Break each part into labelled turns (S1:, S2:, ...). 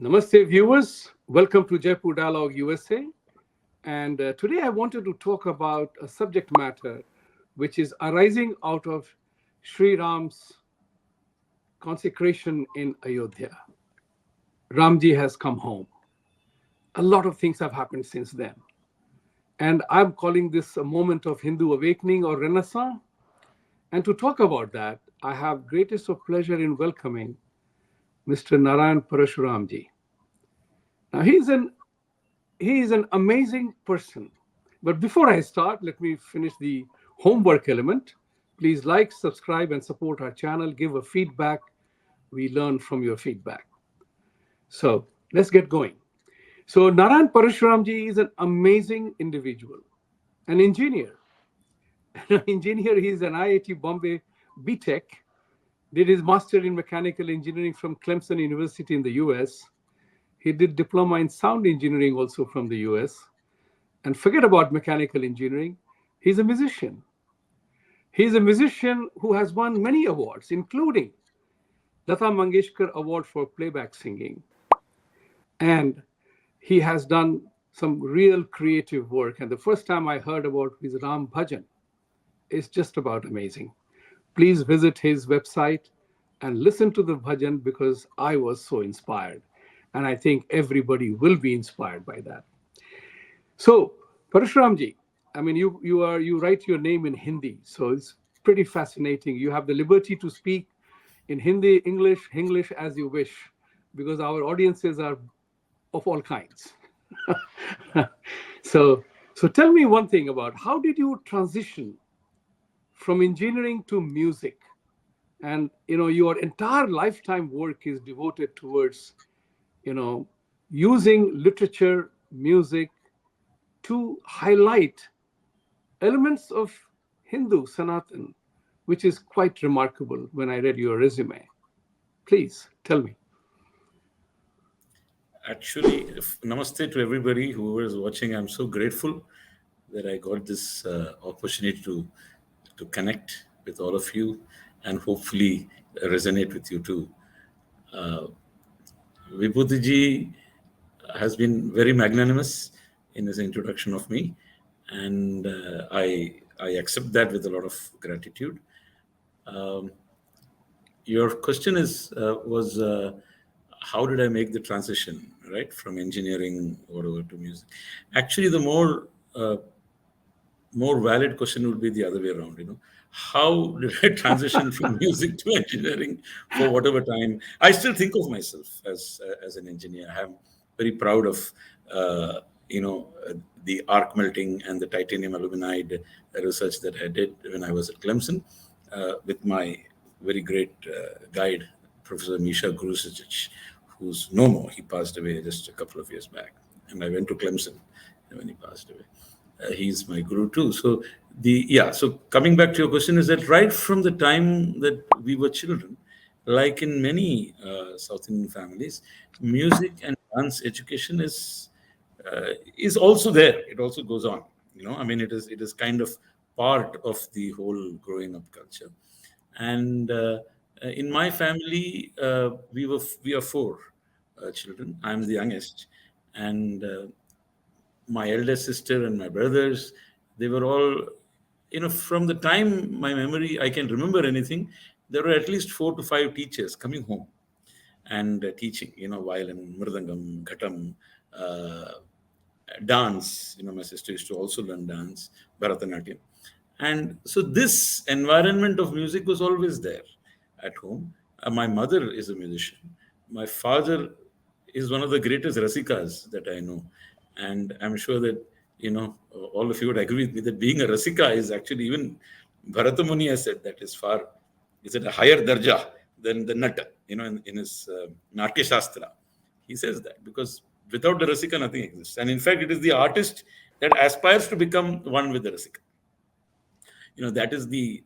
S1: Namaste, viewers. Welcome to Jaipur Dialogue USA. And today I wanted to talk about a subject matter which is arising out of Sri Ram's consecration in Ayodhya. Ramji has come home. A lot of things have happened since then. And I'm calling this a moment of Hindu awakening or renaissance. And to talk about that, I have greatest of pleasure in welcoming Mr. Narayan Parashuramji. Now, he is an amazing person. But before I start, let me finish the homework element. Please like, subscribe, and support our channel. Give a feedback. We learn from your feedback. So let's get going. So Narayan Parashuramji is an amazing individual, an engineer. An engineer, he is an IIT Bombay BTech, did his master in mechanical engineering from Clemson University in the US. He did diploma in sound engineering also from the US. And forget about mechanical engineering, he's a musician. He's a musician who has won many awards, including Lata Mangeshkar Award for playback singing. And he has done some real creative work. And the first time I heard about his Ram Bhajan is just about amazing. Please visit his website and listen to the bhajan because I was so inspired. And I think everybody will be inspired by that. So, Parashuramji, I mean, you write your name in Hindi, so it's pretty fascinating. You have the liberty to speak in Hindi, English as you wish, because our audiences are of all kinds. so tell me one thing about how did you transition from engineering to music? And your entire lifetime work is devoted towards you know using literature, music to highlight elements of Hindu Sanatan, which is quite remarkable when I read your resume. Please tell me.
S2: Actually, namaste to everybody, whoever is watching. I'm so grateful that I got this opportunity to connect with all of you and hopefully resonate with you too. Uh, Vibhuti ji has been very magnanimous in his introduction of me, and I accept that with a lot of gratitude. Um, your question is was how did I make the transition, right, from engineering whatever to music? Actually, the more valid question would be the other way around. How did I transition from music to engineering for whatever time? I still think of myself as an engineer. I'm very proud of uh, you know uh, the arc melting and the titanium aluminide research that I did when I was at Clemson with my very great guide, Professor Misha Grusic, who's no more. He passed away just a couple of years back, and I went to Clemson when he passed away. He's my guru too. So so coming back to your question is that right from the time that we were children, like in many South Indian families, music and dance education is also there. It also goes on. I mean, it is kind of part of the whole growing up culture. And in my family, we are four children. I'm the youngest, and my elder sister and my brothers, they were all, from the time my memory I can remember anything, there were at least 4 to 5 teachers coming home and teaching, violin, mridangam, ghatam, uh, dance. My sister used to also learn dance, Bharatanatyam. And so this environment of music was always there at home. My mother is a musician. My father is one of the greatest rasikas that I know. And I'm sure that, all of you would agree with me that being a rasika is actually, even Bharatamuni has said that is at a higher darja than the nata, in his Natya Shastra. He says that because without the rasika, nothing exists. And in fact, it is the artist that aspires to become one with the rasika. That is the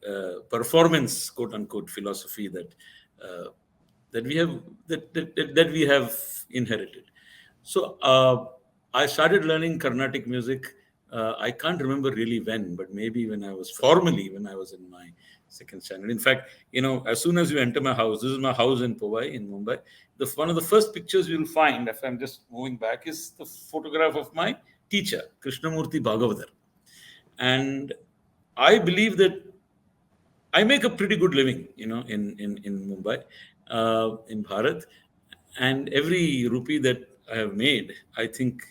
S2: performance, quote unquote, philosophy uh, that we have that we have inherited. So I started learning Carnatic music. I can't remember really when, but maybe when I was in my second standard. In fact, as soon as you enter my house, this is my house in Powai, in Mumbai. One of the first pictures you'll find, if I'm just moving back, is the photograph of my teacher, Krishnamurti Bhagavathar. And I believe that I make a pretty good living, in Mumbai, in Bharat, and every rupee that I have made, I think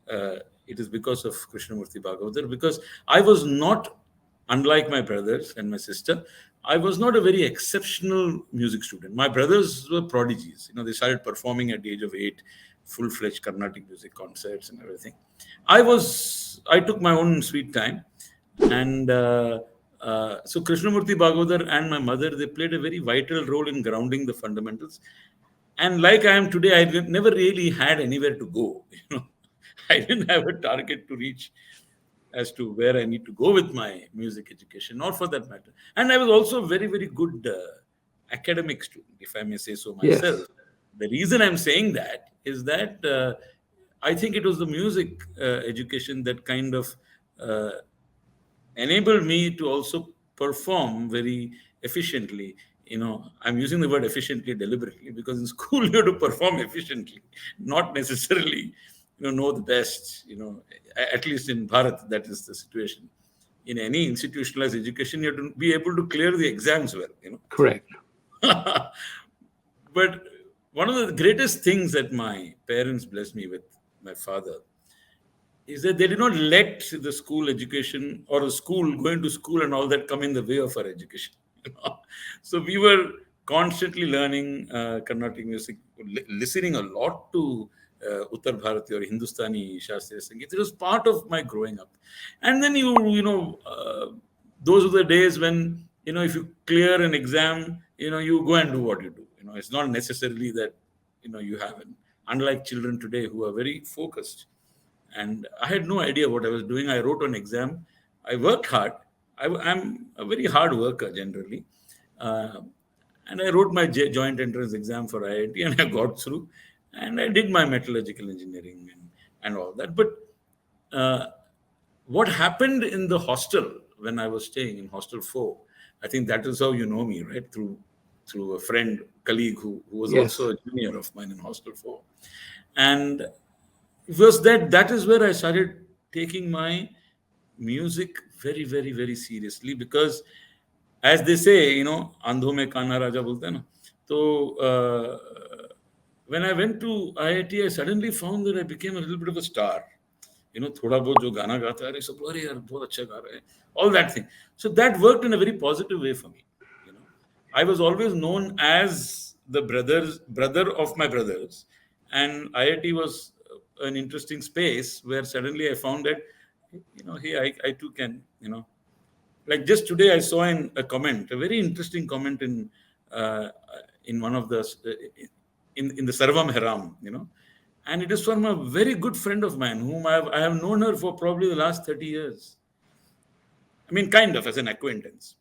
S2: it is because of Krishnamurti Bhagavatar. Because I was not, unlike my brothers and my sister, I was not a very exceptional music student. My brothers were prodigies. They started performing at the age of 8, full-fledged Carnatic music concerts and everything. I took my own sweet time, and so Krishnamurti Bhagavatar and my mother, they played a very vital role in grounding the fundamentals. And like I am today, I never really had anywhere to go. I didn't have a target to reach as to where I need to go with my music education, or for that matter. And I was also a very, very good academic student, if I may say so myself.
S1: Yes.
S2: The reason I'm saying that is that I think it was the music education that kind of uh, enabled me to also perform very efficiently. I'm using the word efficiently deliberately, because in school you have to perform efficiently, not necessarily know the best. At least in Bharat, that is the situation. In any institutionalized education, you have to be able to clear the exams well.
S1: Correct.
S2: But one of the greatest things that my parents blessed me with, my father, is that they did not let the school education or the school, going to school and all that, come in the way of our education. So we were constantly learning Carnatic music, listening a lot to Uttar Bharati or Hindustani Shastriya Sangeet. It was part of my growing up. And then those were the days when, if you clear an exam, you go and do what you do. It's not necessarily that, you have an, unlike children today who are very focused. And I had no idea what I was doing. I wrote an exam. I worked hard. I'm a very hard worker generally. Uh, and I wrote my joint entrance exam for IIT, and I got through. And I did my metallurgical engineering and all that. But uh, what happened in the hostel when I was staying in Hostel 4, I think that is how you know me, right? Through a friend, colleague who was
S1: Yes.
S2: also a junior of mine in Hostel 4. And it was that is where I started taking my music very, very, very seriously, because as they say, andho mein kana raja bolte hain na. So when I went to IIT, I suddenly found that I became a little bit of a star. थोड़ा बहुत जो गाना गाता है, अरे सब, अरे यार बहुत अच्छा गा रहा है, all that thing. So that worked in a very positive way for me. I was always known as the brother of my brothers, and IIT was an interesting space where suddenly I found that, hey, I too can, like just today I saw a comment, a very interesting comment uh, in one of the in the Sarvam Haram, and it is from a very good friend of mine whom I have known her for probably the last 30 years. I mean, kind of as an acquaintance.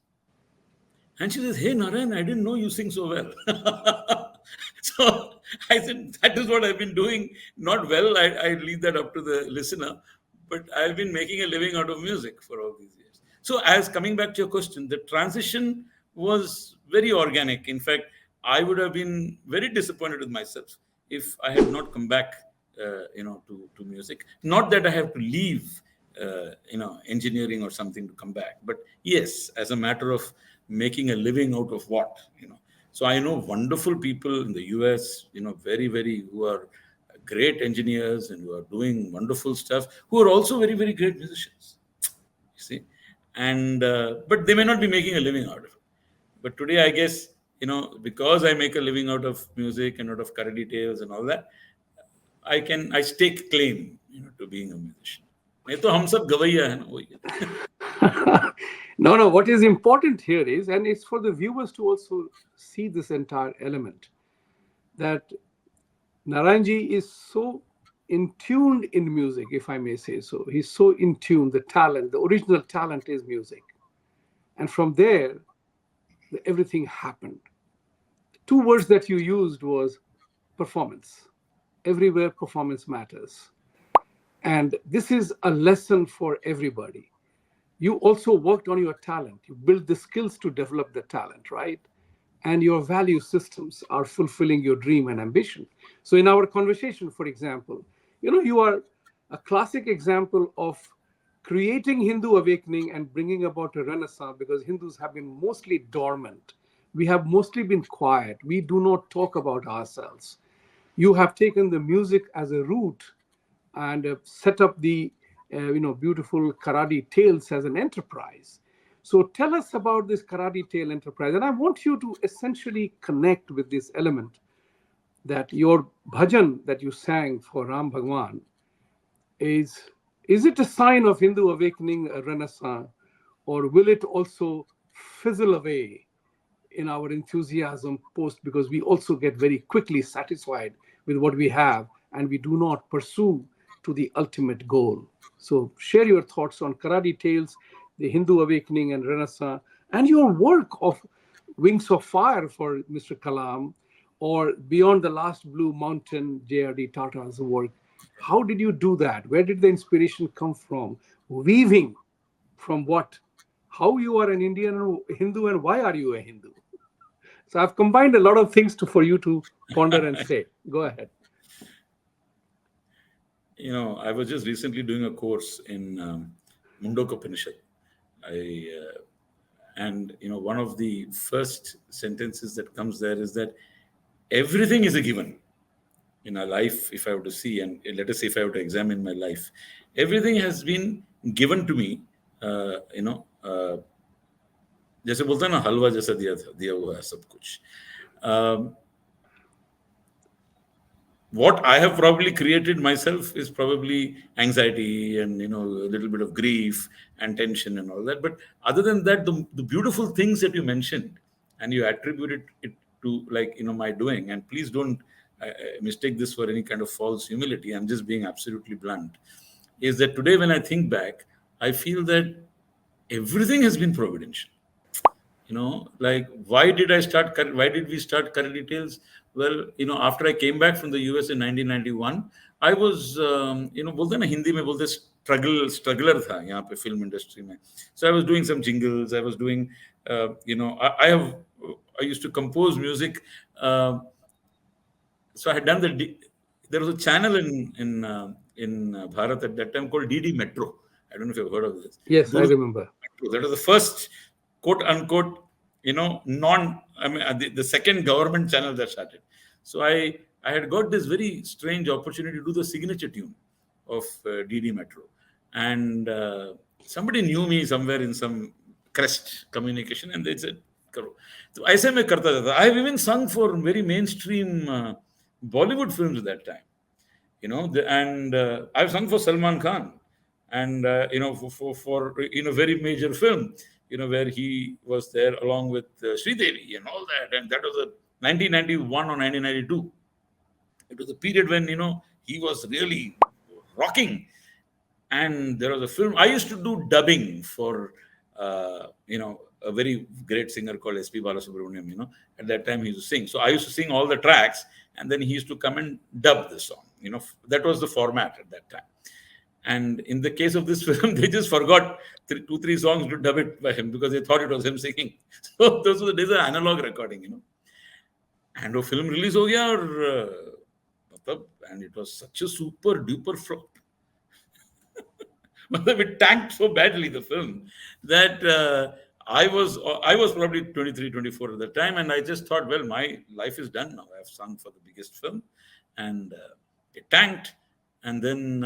S2: And she says, "Hey, Narayan, I didn't know you sing so well." So I said, "That is what I've been doing. Not well, I leave that up to the listener. But I've been making a living out of music for all these years." So, as coming back to your question, the transition was very organic. In fact, I would have been very disappointed with myself if I had not come back, to music. Not that I have to leave, engineering or something to come back. But yes, as a matter of making a living out of what. So I know wonderful people in the US, very, very, who are great engineers and who are doing wonderful stuff, who are also very, very great musicians. You see, and but they may not be making a living out of it. But today, I guess, because I make a living out of music and out of Karadi Tales and all that, I stake claim, to being a musician. नहीं तो हम सब गवैया है ना, वही है.
S1: No, no. What is important here is, and it's for the viewers to also see this entire element, that Naranji is so in tuned in music, if I may say so. He's so in tune. The talent, the original talent is music. And from there, everything happened. Two words that you used was performance. Everywhere performance matters. And this is a lesson for everybody. you also worked on your talent. You built the skills to develop the talent, right? And your value systems are fulfilling your dream and ambition. So, in our conversation, for example, you are a classic example of creating Hindu awakening and bringing about a renaissance, because Hindus have been mostly dormant. We have mostly been quiet. We do not talk about ourselves. You have taken the music as a route and set up the beautiful Karadi Tales as an enterprise. So tell us about this Karadi Tale enterprise, and I want you to essentially connect with this element that your bhajan that you sang for Ram Bhagwan is it a sign of Hindu awakening, a renaissance, or will it also fizzle away in our enthusiasm post, because we also get very quickly satisfied with what we have and we do not pursue to the ultimate goal? So share your thoughts on Karadi Tales, the Hindu awakening and renaissance, and your work of Wings of Fire for Mr. Kalam, or Beyond the Last Blue Mountain, JRD Tata's work. How did you do that? Where did the inspiration come from? Weaving from what? How you are an Indian Hindu, and why are you a Hindu? So I've combined a lot of things for you to ponder and say. Go ahead.
S2: I was just recently doing a course in Mundok Upanishad. And one of the first sentences that comes there is that everything is a given in our life. If I were to see, and let us say if I were to examine my life, everything has been given to me. जैसे बोलता है ना, हलवा जैसा दिया हुआ है सब कुछ. What I have probably created myself is probably anxiety and a little bit of grief and tension and all that. But other than that, the beautiful things that you mentioned and you attributed it to, like, my doing. And please don't mistake this for any kind of false humility. I'm just being absolutely blunt. Is that today when I think back, I feel that everything has been providential. Like, why did we start Karadi Tales? Well, after I came back from the US in 1991, I was बोलते हैं ना हिंदी में बोलते struggler था यहाँ पे film industry में. So I was doing some jingles. I was doing I used to compose music. So I had done there was a channel in Bharat at that time called DD Metro. I don't know if you've heard of this.
S1: Yes, I remember.
S2: That was the first quote unquote, the second government channel that started. So I had got this very strange opportunity to do the signature tune of DD Metro. And somebody knew me somewhere in some Crest communication, and they said, Karo. So ऐसे मैं करता जाता. I have even sung for very mainstream Bollywood films at that time. And I've sung for Salman Khan, and for very major film, where he was there along with Sridevi and all that. And that was a 1991 or 1992. It was a period when he was really rocking. And there was a film I used to do dubbing for a very great singer called SP Balasubramaniam. At that time he used to sing, so I used to sing all the tracks, and then he used to come and dub the song. That was the format at that time. And in the case of this film, they just forgot 2-3 songs to dub it by him because they thought it was him singing. So those were the days of analog recording. And the film release ho gaya, and it was such a super duper flop. It tanked so badly, the film, that I was probably 23, 24 at the time, and I just thought, well, my life is done now. I've sung for the biggest film, and it tanked. And then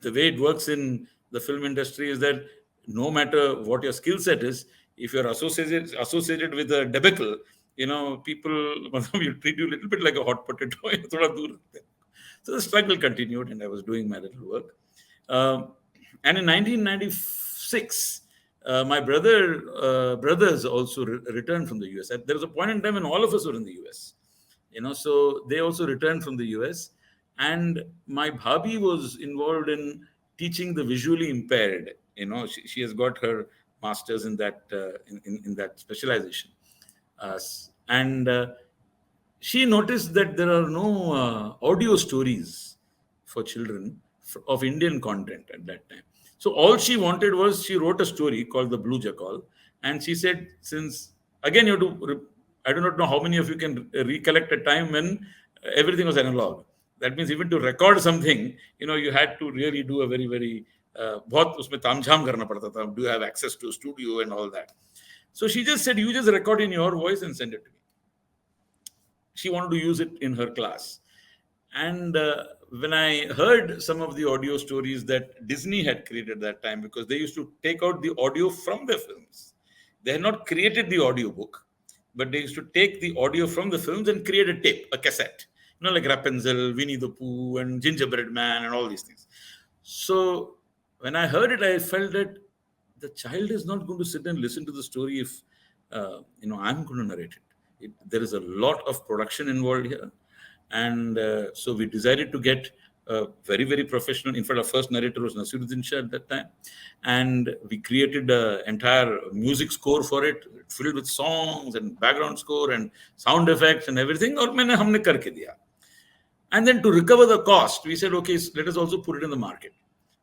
S2: the way it works in the film industry is that no matter what your skill set is, if you're associated with a debacle, people will treat you a little bit like a hot potato. So the struggle continued, and I was doing my little work. And in 1996, my brothers also returned from the US. There was a point in time when all of us were in the US. So they also returned from the US. And my bhabhi was involved in teaching the visually impaired. She has got her master's in that in that specialization. And she noticed that there are no audio stories for children of Indian content at that time. So all she wanted was, she wrote a story called The Blue Jackal, and she said, since again you have to, I do not know how many of you can recollect a time when everything was analog. That means even to record something, you had to really do a very very बहुत उसमें तामझाम करना पड़ता था. Do you have access to a studio and all that? So she just said, you just record in your voice and send it to me. She wanted to use it in her class. And when I heard some of the audio stories that Disney had created that time, because they used to take out the audio from the films, they had not created the audio book, but they used to take the audio from the films and create a tape, a cassette, like Rapunzel, Winnie the Pooh, and Gingerbread Man, and all these things. So when I heard it, I felt that the child is not going to sit and listen to the story if I'm going to narrate it. There is a lot of production involved here, and so we decided to get a very very professional. In fact, our first narrator was Nasiruddin Shah at that time, and we created an entire music score for it, filled with songs and background score and sound effects and everything. और मैंने हमने करके दिया. And then to recover the cost, we said, okay, let us also put it in the market.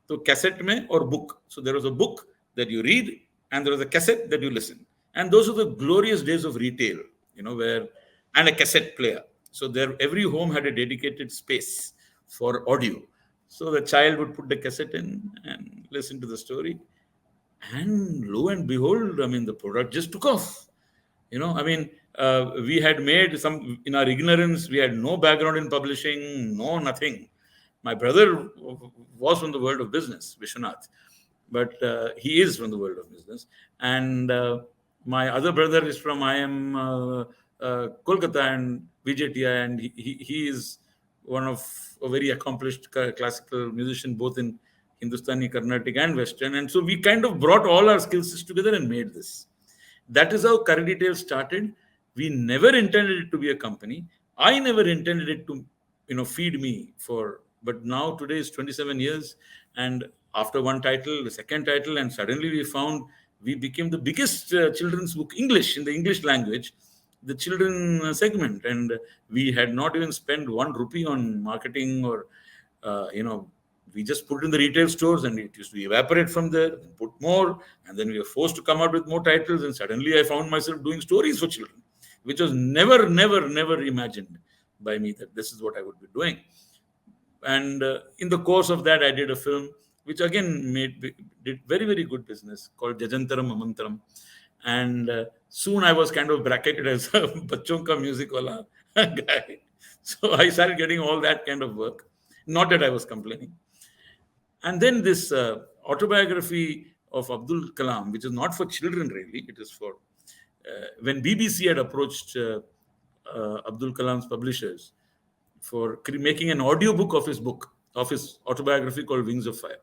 S2: So cassette mein or book. So there was a book that you read, and there was a cassette that you listen. And those are the glorious days of retail, where, and a cassette player. So there, every home had a dedicated space for audio. So the child would put the cassette in and listen to the story. And lo and behold, the product just took off. We had made some, in our ignorance, we had no background in publishing, no nothing. My brother was from the world of business, Vishwanath, but he is from the world of business. And my other brother is from IM Kolkata and VJTI, and he is one of a very accomplished classical musician, both in Hindustani, Carnatic, and Western. And so we kind of brought all our skills together and made this. That is how Karadi Tales started. We never intended it to be a company. I never intended it to, feed me for. But now today is 27 years, and after one title, the second title, and suddenly we became the biggest children's book English in the English language, the children segment, and we had not even spent 1 rupee on marketing or, we just put it in the retail stores, and it used to evaporate from there, and put more, and then we were forced to come out with more titles, and suddenly I found myself doing stories for children, which was never imagined by me that this is what I would be doing. And in the course of that, I did a film which again did very very good business, called Jajantaram Amantaram, and soon I was kind of bracketed as a bachon ka music wala guy. So I started getting all that kind of work. Not that I was complaining. And then this autobiography of Abdul Kalam, which is not for children really, it is for when BBC had approached Abdul Kalam's publishers for making an audiobook of his autobiography called Wings of Fire.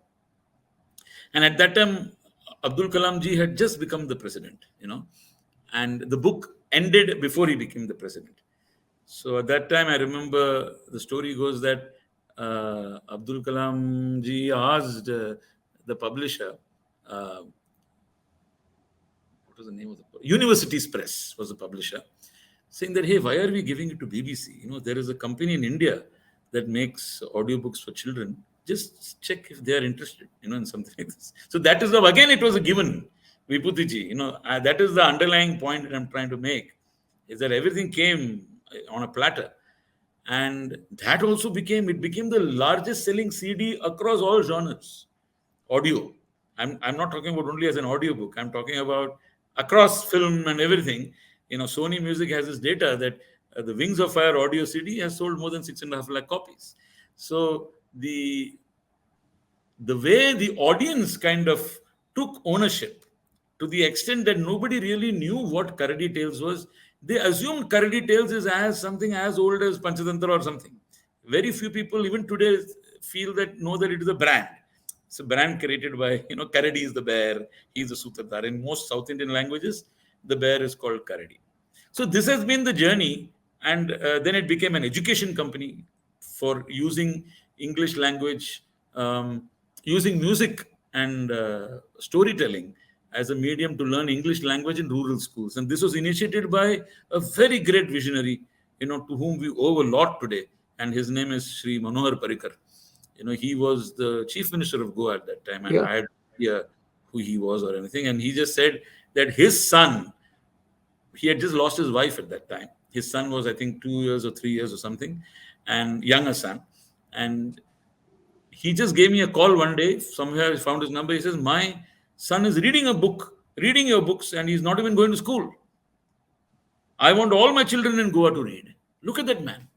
S2: And at that time, Abdul Kalam ji had just become the president, and the book ended before he became the president. So at that time, I remember the story goes that Abdul Kalam ji asked the publisher, what was the name of the Universities Press was the publisher, saying that, hey, why are we giving it to BBC? There is a company in India that makes audiobooks for children. Just check if they are interested, in something like this. So that is again, it was a given, Vibhuti ji. That is the underlying point that I'm trying to make, is that everything came on a platter. And that also became the largest selling CD across all genres, audio. I'm not talking about only as an audiobook. I'm talking about across film and everything. Sony Music has this data that the Wings of Fire audio CD has sold more than 6.5 lakh copies. So the way the audience kind of took ownership, to the extent that nobody really knew what Karadi Tales was. They assumed Karadi Tales is as something as old as Panchatantra or something. Very few people even today know that it is a brand. It's a brand created by, Karadi is the bear, he's the Sutradhar. In most South Indian languages, the bear is called Karadi. So this has been the journey, and then it became an education company for using English language, using music and storytelling as a medium to learn English language in rural schools. And this was initiated by a very great visionary, to whom we owe a lot today. And his name is Sri Manohar Parrikar. He was the chief minister of Goa at that time. And
S1: Yeah.
S2: I had idea who he was or anything. And he just said that his son, he had just lost his wife at that time. His son was, I think, 2 years or 3 years or something, and younger son. And he just gave me a call one day. Somewhere I found his number. He says, "My son is reading a book, reading your books, and he's not even going to school. I want all my children in Goa to read. Look at that man,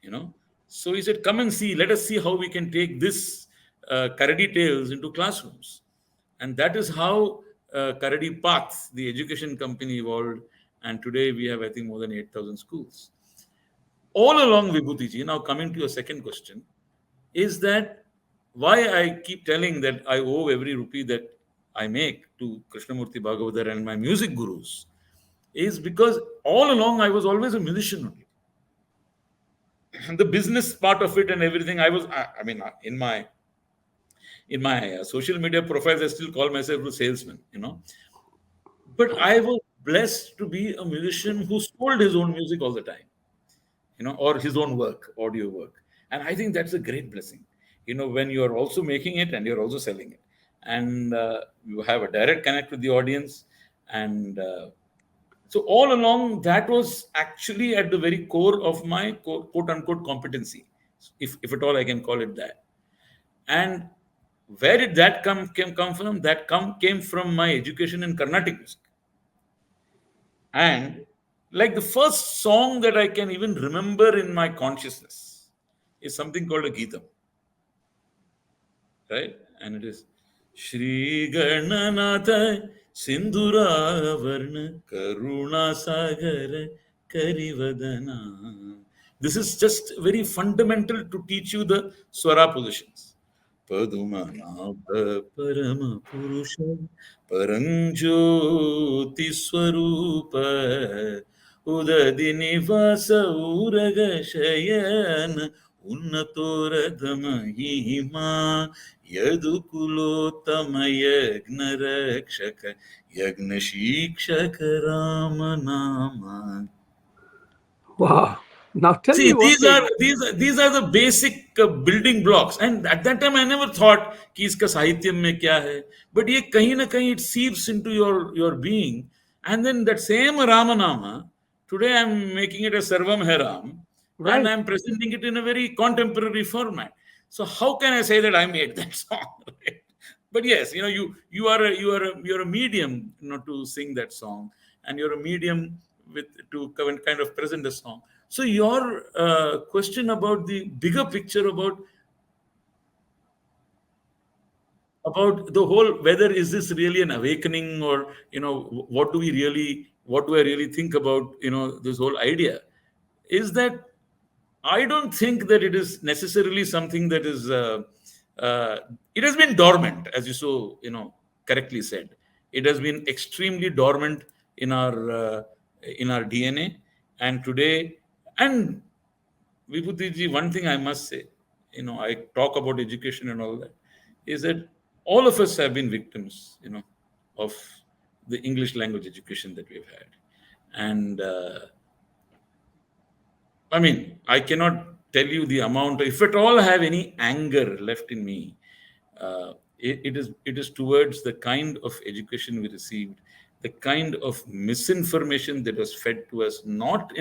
S2: you know." So he said, "Come and see. Let us see how we can take this Karadi Tales into classrooms." And that is how Karadi Path, the education company, evolved. And today we have, I think, more than 8,000 schools. All along, Vibhuti ji, now coming to your second question, is that why I keep telling that I owe every rupee that I make to Krishnamurti Bhagavatar and my music gurus is because all along I was always a musician only. And the business part of it and everything, I mean, in my social media profiles, I still call myself a salesman, But I was blessed to be a musician who sold his own music all the time, or his own work, audio work. And I think that's a great blessing, when you're also making it and you're also selling it. And you have a direct connect with the audience. And so all along, that was actually at the very core of my quote unquote competency, if at all I can call it that. And where did that come from? That came from my education in Carnatic music. And like the first song that I can even remember in my consciousness is something called a Geetam, right? And it is Shri Gananatha Sindhura Varna Karuna Sagar Karivadana. This is just very fundamental to teach you the swara positions. Padmanabha Parama Purusha Paranjoti Swarupa Udadi Nivasa Uraga Shayana Unnatoradama Yadukulotama Yagna Rakshaka Yagna Shikshaka Ramanama.
S1: Wow. Now tell
S2: See,
S1: me one thing.
S2: these are the basic building blocks, and at that time I never thought कि इसका साहित्य में क्या है, but ये कहीं ना कहीं it seeps into your being, and then that same Ramanama today I'm making it a Sarvam Hai Ram, and
S1: Right.
S2: I'm presenting it in a very contemporary format. So how can I say that I made that song? Right? But yes, you're a medium, to sing that song, and you're a medium with to kind of present a song. So your question about the bigger picture about the whole, whether is this really an awakening, or what do I really think about this whole idea, is that I don't think that it is necessarily something that is. Uh, it has been dormant, as you so correctly said. It has been extremely dormant in our DNA, and today, and Vibhuti, one thing I must say, I talk about education and all that, is that all of us have been victims, of the English language education that we've had, and I mean, I cannot tell you the amount. If at all I have any anger left in me, it is towards the kind of education we received, the kind of misinformation that was fed to us, not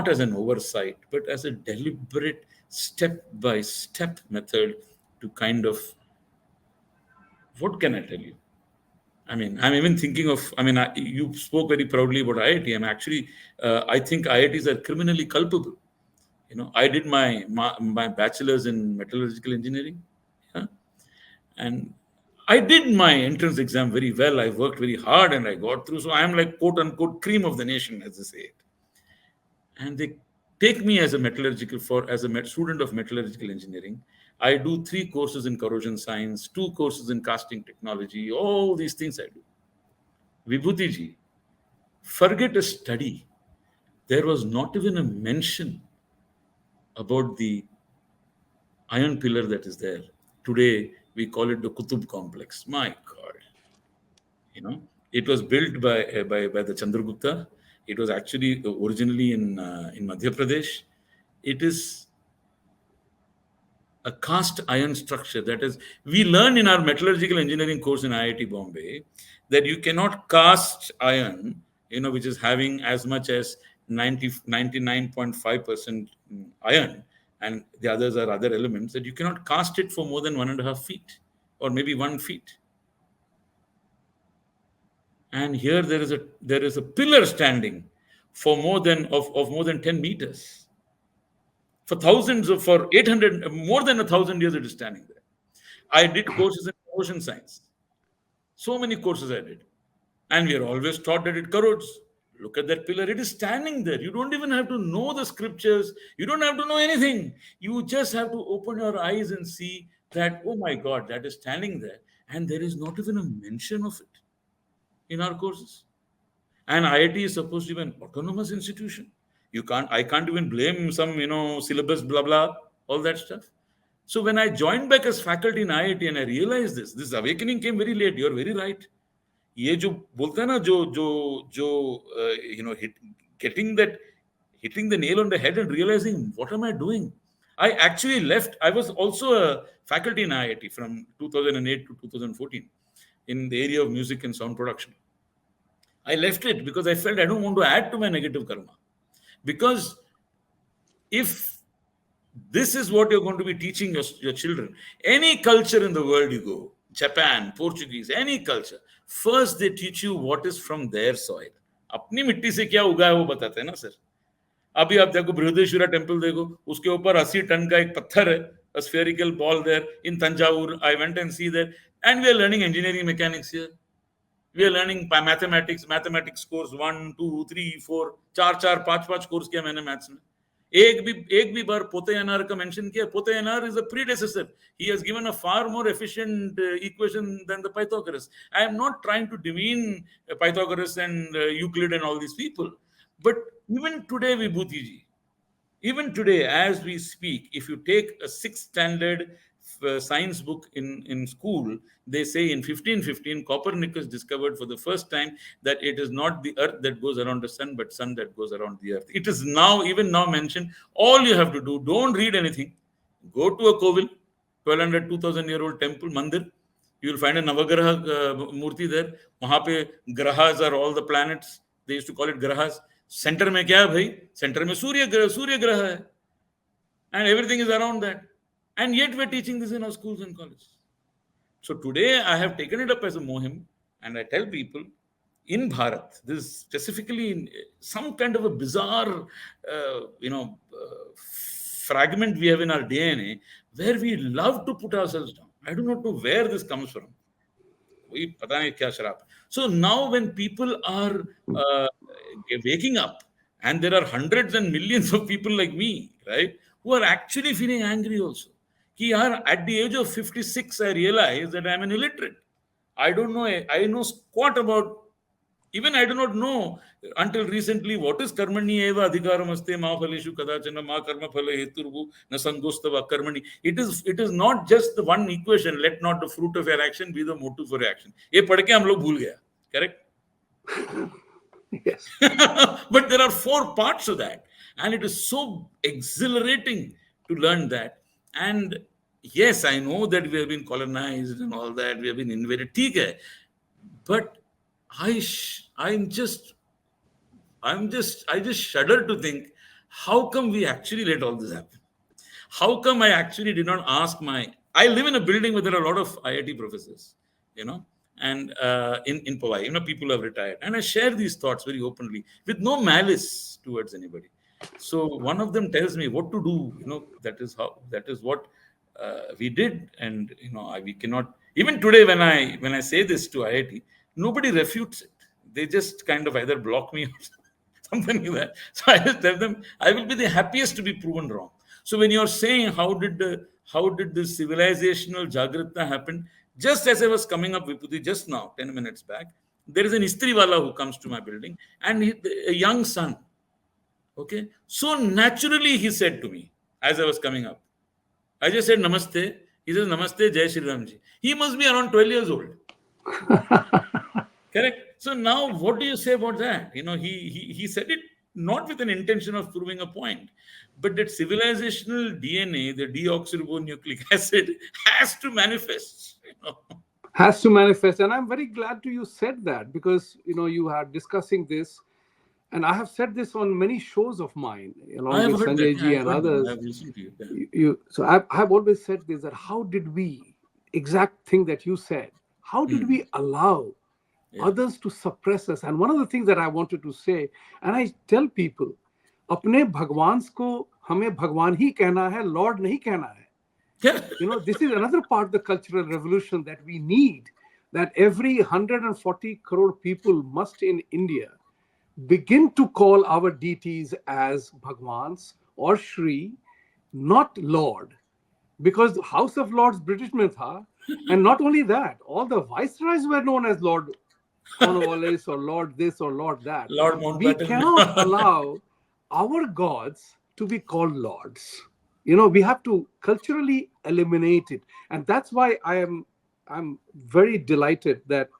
S2: as an oversight, but as a deliberate step by step method to kind of, what can I tell you? I mean, I'm even thinking of. I mean, you spoke very proudly about IIT. I think IITs are criminally culpable. I did my bachelor's in metallurgical engineering, yeah, and I did my entrance exam very well. I worked very hard and I got through. So I am like quote unquote cream of the nation, as they say it. And they take me as a student of metallurgical engineering. I do 3 courses in corrosion science, 2 courses in casting technology. All these things I do. Vibhuti ji, forget a study. There was not even a mention about the iron pillar that is there. Today, we call it the Qutub complex. My God. It was built by the Chandragupta. It was actually originally in Madhya Pradesh. It is a cast iron structure. That is, we learn in our metallurgical engineering course in IIT Bombay that you cannot cast iron, which is having as much as 99.5% iron, and the others are other elements, that you cannot cast it for more than 1.5 feet or maybe 1 feet. And here there is a pillar standing for more than 10 meters. For 800, more than 1,000 years it is standing there. I did courses in ocean science. So many courses I did. And we are always taught that it corrodes. Look at that pillar. It is standing there. You don't even have to know the scriptures. You don't have to know anything. You just have to open your eyes and see that, oh my God, that is standing there. And there is not even a mention of it in our courses. And IIT is supposed to be an autonomous institution. I can't even blame some, syllabus, blah, blah, all that stuff. So when I joined back as faculty in IIT and I realized this awakening came very late. You're very right. ये जो बोलते हैं ना जो getting that, hitting the nail on the head and realizing, what am I doing? I actually left. I was also a faculty in IIT from 2008 to 2014 in the area of music and sound production. I left it because I felt I don't want to add to my negative karma. Because if this is what you're going to be teaching your children, any culture in the world you go, Japan, Portuguese, any culture, first they teach you what is from their soil. अपनी मिट्टी से क्या उगा है वो बताते हैं ना सर. अभी आप देखो बृहदेश्वरा टेम्पल देखो, उसके ऊपर 80 टन का एक पत्थर है, a spherical ball there in Tanjavur. I went and see there, and we are learning engineering mechanics here. We are learning mathematics course 1, 2, 3, 4, 4, 5 course किया मैंने मैथ्स में. एक भी बार पोतेयनार का मेंशन किया. पोतेयनार is a predecessor. He has given a far more efficient equation than the Pythagoras. I am not trying to demean Pythagoras and Euclid and all these people, but even today, Vibhuti ji, even today as we speak, if you take a 6th standard science book in school, they say in 1515 Copernicus discovered for the first time that it is not the earth that goes around the sun, but sun that goes around the earth. It is even now mentioned. All you have to do, don't read anything, go to a kovil, 1200 2000 year old temple mandir, you will find a navagraha murti there. Wahan pe grahas are all the planets. They used to call it grahas. Center mein kya hai bhai? Center mein surya graha hai, and everything is around that. And yet we're teaching this in our schools and colleges. So today I have taken it up as a mohim, and I tell people in Bharat, this is specifically in some kind of a bizarre, fragment we have in our DNA where we love to put ourselves down. I do not know where this comes from. So now when people are waking up, and there are hundreds and millions of people like me, right, who are actually feeling angry also. At the age of 56, I realized that I'm an illiterate. I don't know. I know squat about. Even I do not know until recently what is karmani eva adhikaramaste ma phaleshu kadachana ma karma phala heturvu na sangostava karmani. It is not just the one equation. Let not the fruit of your action be the motive for your action. ये पढ़ के हम लोग भूल गया. Correct?
S1: Yes.
S2: But there are 4 parts of that, and it is so exhilarating to learn that. And yes, I know that we have been colonized and all that, we have been invaded, but I just shudder to think, how come we actually let all this happen? How come I actually did not ask I live in a building where there are a lot of IIT professors, and in Powai, people have retired, and I share these thoughts very openly with no malice towards anybody. So one of them tells me what to do. That is what we did, and we cannot. Even today, when I say this to IIT, nobody refutes it. They just kind of either block me or something like that. So I just tell them I will be the happiest to be proven wrong. So when you're saying how did the civilizational Jagrata happen, just as I was coming up, Vibhuti, just now, 10 minutes back, there is an Istriwala who comes to my building, and a young son. Okay. So naturally, he said to me, as I was coming up, I just said, Namaste. He says, Namaste, Jai Shri Ramji. He must be around 12 years old. Correct. So now, what do you say about that? He said it not with an intention of proving a point, but that civilizational DNA, the deoxyribonucleic acid, has to manifest.
S1: Has to manifest. And I'm very glad to you said that, because you are discussing this, and I have said this on many shows of mine
S2: I
S1: along
S2: have
S1: with
S2: heard that.
S1: Sanjay
S2: Yeah,
S1: ji
S2: I've
S1: and
S2: heard them.
S1: others.
S2: I've listened to you. Yeah.
S1: So I've always said this, that how did we, exact thing that you said, how did
S2: Hmm.
S1: we allow
S2: Yeah.
S1: others to suppress us? And one of the things that I wanted to say, and I tell people, अपने भगवान को हमें भगवान ही कहना है, Lord नहीं कहना है.
S2: Yeah.
S1: This is another part of the cultural revolution that we need, that every 140 crore people must in India begin to call our deities as Bhagwans or Shri, not Lord. Because the House of Lords British mein tha, and not only that, all the viceroys were known as Lord Cornwallis or Lord this or Lord that.
S2: Lord
S1: We
S2: Mountbatten.
S1: cannot allow our gods to be called lords. We have to culturally eliminate it. And that's why I'm very delighted that,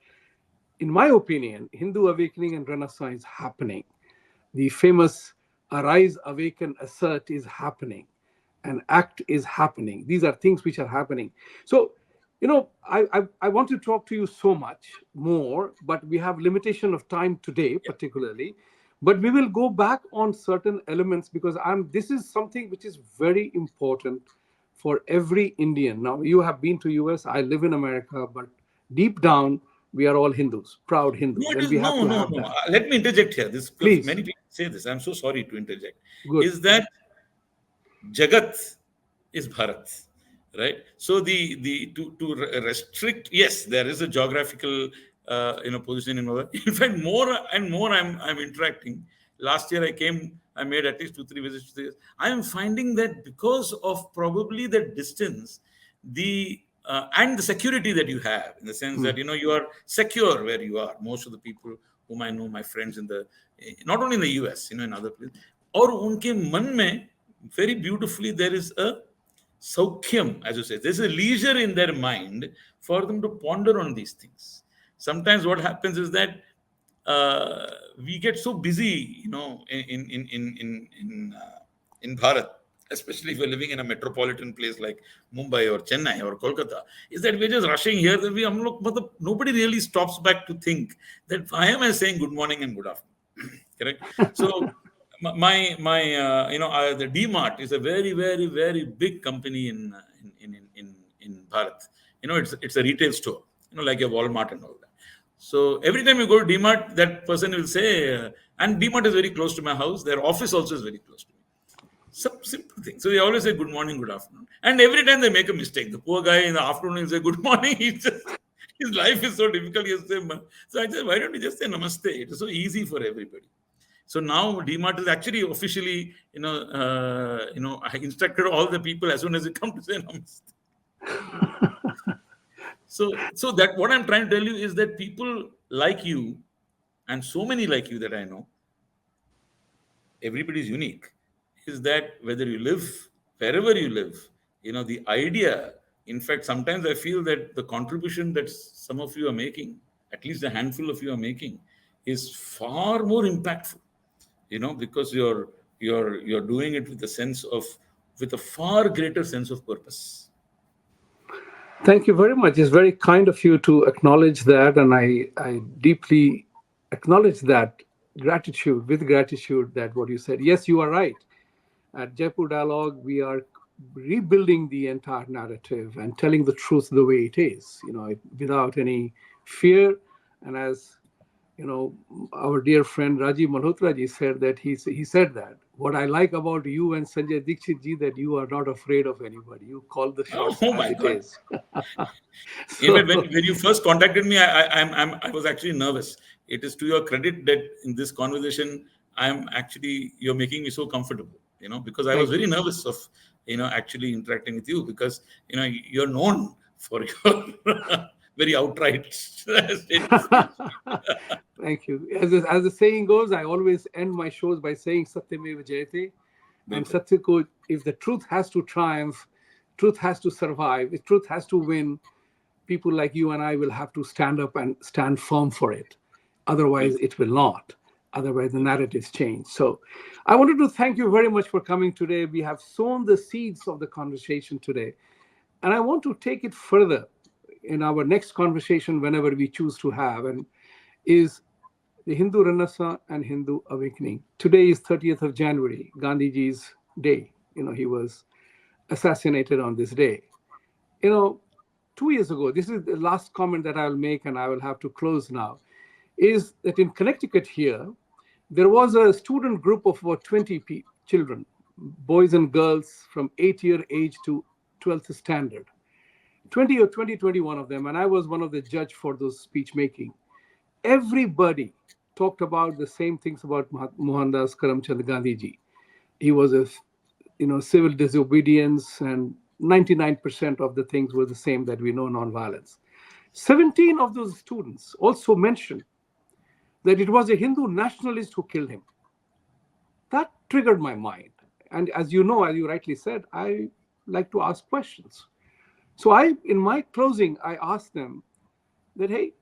S1: in my opinion, Hindu awakening and Renaissance is happening. The famous arise, awaken, assert is happening. And act is happening. These are things which are happening. So, I want to talk to you so much more, but we have limitation of time today,
S2: Yeah.
S1: particularly. But we will go back on certain elements, because this is something which is very important for every Indian. Now, you have been to US, I live in America, but deep down, we are all Hindus, proud
S2: No,
S1: Hindus,
S2: it
S1: and
S2: is
S1: we have
S2: no,
S1: to
S2: no,
S1: have
S2: no.
S1: that.
S2: Let me interject here. This, because
S1: Please.
S2: many people say this. I'm so sorry to interject.
S1: Good.
S2: Is that Jagat is Bharat, right? So to restrict, yes, there is a geographical position in our. In fact, more and more I'm interacting. Last year I came, I made at least 2-3 visits to this. I am finding that because of probably the distance, the and the security that you have, in the sense that you are secure where you are. Most of the people whom I know, my friends in the, not only in the US, in other places, और उनके मन में very beautifully there is a saukhyam, as you say. There's a leisure in their mind for them to ponder on these things. Sometimes what happens is that we get so busy, in Bharat, especially if you're living in a metropolitan place like Mumbai or Chennai or Kolkata, is that we're just rushing here. That nobody really stops back to think that why am I saying good morning and good afternoon? Correct. So the DMart is a very, very, very big company in Bharat. It's a retail store, like a Walmart and all that. So every time you go to DMart, that person will say, and DMart is very close to my house. Their office also is very close to me. Some simple things. So they always say good morning, good afternoon. And every time they make a mistake. The poor guy in the afternoon will say good morning. His life is so difficult. So I said, why don't you just say namaste? It is so easy for everybody. So now DMart is actually officially, I instructed all the people as soon as they come to say namaste. So that what I'm trying to tell you is that people like you, and so many like you that I know, everybody is unique. Is that whether you live wherever you live, the idea. In fact, sometimes I feel that the contribution that some of you are making, at least a handful of you are making, is far more impactful. Because you're doing it with a far greater sense of purpose.
S1: Thank you very much. It's very kind of you to acknowledge that, and I deeply acknowledge that, gratitude, with gratitude, that what you said. Yes, you are right. At Jaipur Dialogue, we are rebuilding the entire narrative and telling the truth the way it is, without any fear. And as our dear friend Rajiv Malhotra ji said, that he said that what I like about you and Sanjay Dikshit ji, that you are not afraid of anybody. You call the
S2: Oh,
S1: shots
S2: oh
S1: as
S2: my
S1: it
S2: God.
S1: is.
S2: In fact,
S1: So
S2: when you first contacted me, I was actually nervous. It is to your credit that in this conversation, you're making me so comfortable, because I was
S1: thank
S2: very
S1: you.
S2: nervous of, actually interacting with you, because, you're known for your very outright statements.
S1: Thank you. As the saying goes, I always end my shows by saying Satyameva Jayate. And
S2: Bilkul.
S1: Satya ko, if the truth has to triumph, truth has to survive, if truth has to win, people like you and I will have to stand up and stand firm for it. Otherwise,
S2: Bilkul.
S1: it will not. Otherwise, the narratives change. So I wanted to thank you very much for coming today. We have sown the seeds of the conversation today. And I want to take it further in our next conversation, whenever we choose to have, and is the Hindu Renaissance and Hindu awakening. Today is 30th of January, Gandhiji's day. He was assassinated on this day. You know, 2 years ago, this is the last comment that I'll make, and I will have to close now, is that in Connecticut here, there was a student group of about 20 children, boys and girls from 8-year age to 12th standard, 20 or 20, 21 of them, and I was one of the judge for those speech making. Everybody talked about the same things about Mohandas Karamchand Gandhiji. He was a civil disobedience, and 99% of the things were the same that we know, nonviolence. 17 of those students also mentioned that it was a Hindu nationalist who killed him. That triggered my mind. And as you know, as you rightly said, I like to ask questions. So in my closing, I asked them that, hey,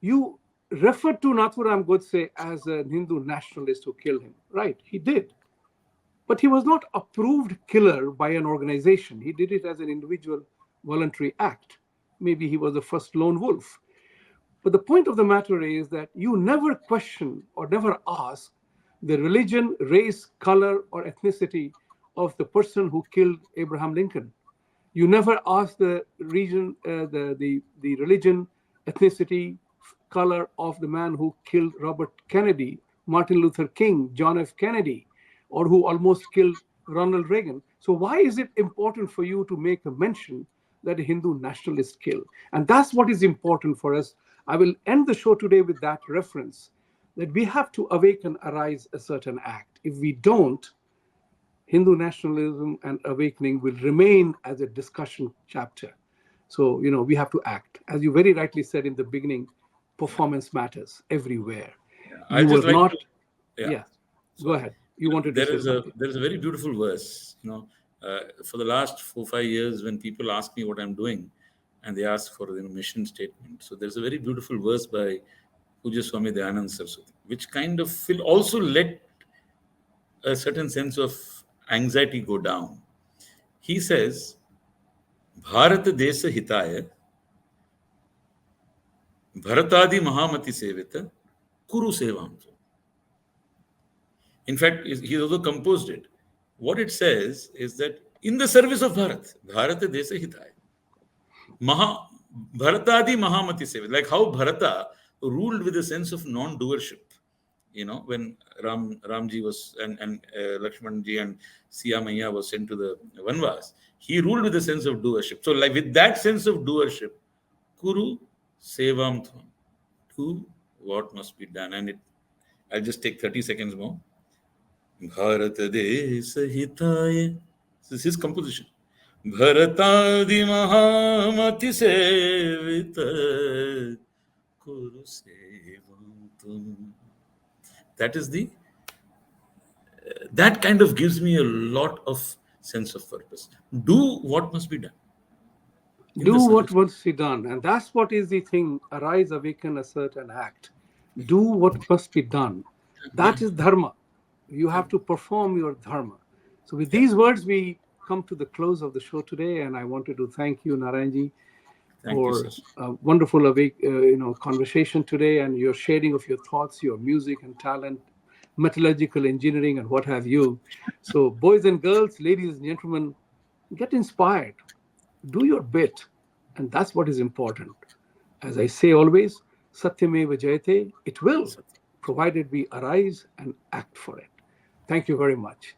S1: you referred to Nathuram Godse as a Hindu nationalist who killed him. Right, he did. But he was not approved killer by an organization. He did it as an individual voluntary act. Maybe he was the first lone wolf. But the point of the matter is that you never question or never ask the religion, race, color, or ethnicity of the person who killed Abraham Lincoln. You never ask the region, the religion, ethnicity, color of the man who killed Robert Kennedy, Martin Luther King, John F. Kennedy, or who almost killed Ronald Reagan. So why is it important for you to make a mention that a Hindu nationalist killed? And that's what is important for us. I will end the show today with that reference, that we have to awaken, arise, a certain act. If we don't, Hindu nationalism and awakening will remain as a discussion chapter. So, we have to act. As you very rightly said in the beginning, performance matters everywhere.
S2: Yeah. I
S1: You
S2: just
S1: will
S2: like
S1: not,
S2: to, yeah.
S1: yeah, go
S2: Sorry.
S1: ahead. You wanted to
S2: There
S1: say
S2: is a
S1: something.
S2: there is a very beautiful verse. For the last 4 5 years, when people ask me what I'm doing, and they ask for the mission statement, so there's a very beautiful verse by Puja Swami Dayanand Saraswati, which kind of will also let a certain sense of anxiety go down. He says, "Bharat Desa Hitaya, Bharatadi Mahamati Sevita, Kuru Sevam." In fact, he also composed it. What it says is that in the service of Bharat, Bharata Desa Hitaya, Maha, Bharatadi Mahamati Seva, like how Bharata ruled with a sense of non-doership. When Ramji was and Lakshmanji and Siya Maiya was sent to the Vanvas, he ruled with a sense of doership. So, like with that sense of doership, Kuru Sevam Thvam, do what must be done. And I'll just take 30 seconds more. Bharat Desa Hitaya. This is his composition. Bharatadi Mahamati Sevita Kuru Sevantum. That is that kind of gives me a lot of sense of purpose. Do what must be done in
S1: Do
S2: the
S1: what
S2: service.
S1: must be done. And that's what is the thing. Arise, awaken, assert, and act. Do what must be done.
S2: Yeah,
S1: That is dharma. You have to perform your dharma. So with
S2: yeah.
S1: these words, we come to the close of the show today. And I wanted to thank you, Narayanji,
S2: Thank you, sir.
S1: for a wonderful conversation today, and your sharing of your thoughts, your music and talent, metallurgical engineering, and what have you. So, boys and girls, ladies and gentlemen, get inspired, do your bit, and that's what is important. As I say always, Satyameva Jayate, it will, provided we arise and act for it. Thank you very much.